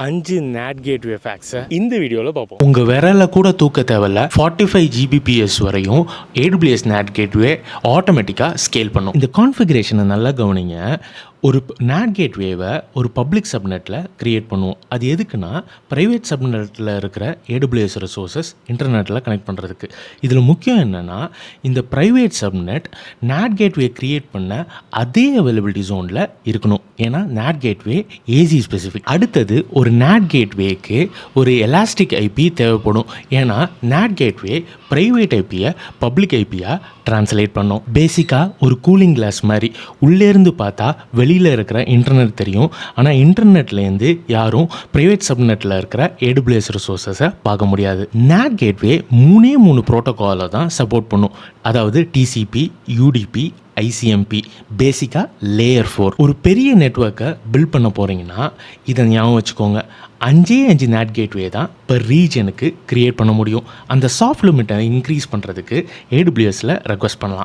5 NAT gateway ஃபேக்ட்ஸை இந்த வீடியோவில் பார்ப்போம். உங்கள் விரலை கூட தூக்க தேவையில்ல. 45 Gbps வரையும் AWS NAT கேட்வே ஆட்டோமேட்டிக்காக ஸ்கேல் பண்ணும். இந்த கான்ஃபிகரேஷனை நல்லா கவனிங்க. ஒரு NAT கேட்வேவை ஒரு பப்ளிக் சப்நெட்டில் க்ரியேட் பண்ணுவோம். அது எதுக்குன்னா ப்ரைவேட் சப்நெட்டில் இருக்கிற AWS ரிசோர்ஸஸ் இன்டர்நெட்டில் கனெக்ட் பண்ணுறதுக்கு. இதில் முக்கியம் என்னென்னா, இந்த private subnet NAT gateway create பண்ண அதே அவைலபிலிட்டி ஜோனில் இருக்கணும். ஏன்னா NAT கேட்வே ஏசி ஸ்பெசிஃபிக். அடுத்தது, ஒரு NAT கேட்வேக்கு ஒரு எலாஸ்டிக் ஐபி தேவைப்படும். ஏன்னா NAT கேட்வே ப்ரைவேட் ஐபியை பப்ளிக் ஐபியாக ட்ரான்ஸ்லேட் பண்ணோம். பேசிக்காக ஒரு கூலிங் கிளாஸ் மாதிரி உள்ளேருந்து பார்த்தா வெளியில் இருக்கிற இன்டர்நெட் தெரியும். ஆனால் இன்டர்நெட்லேருந்து யாரும் ப்ரைவேட் சப்நெட்டில் இருக்கிற AWS ரிசோர்ஸஸை பார்க்க முடியாது. NAT கேட்வே 3 ப்ரோட்டோகாலை தான் சப்போர்ட் பண்ணும். அதாவது TCP, UDP, ICMP, பேசிக்காக லேயர் 4. ஒரு பெரிய நெட்வொர்க்கை பில்ட் பண்ண போகிறீங்கன்னா இதை ஞாபகம் வச்சுக்கோங்க. 5 NAT கேட்வே தான் இப்போ ரீஜனுக்கு க்ரியேட் பண்ண முடியும். அந்த சாஃப்ட் லிமிட்டை இன்க்ரீஸ் பண்ணுறதுக்கு AWSல ரெக்வஸ்ட் பண்ணலாம்.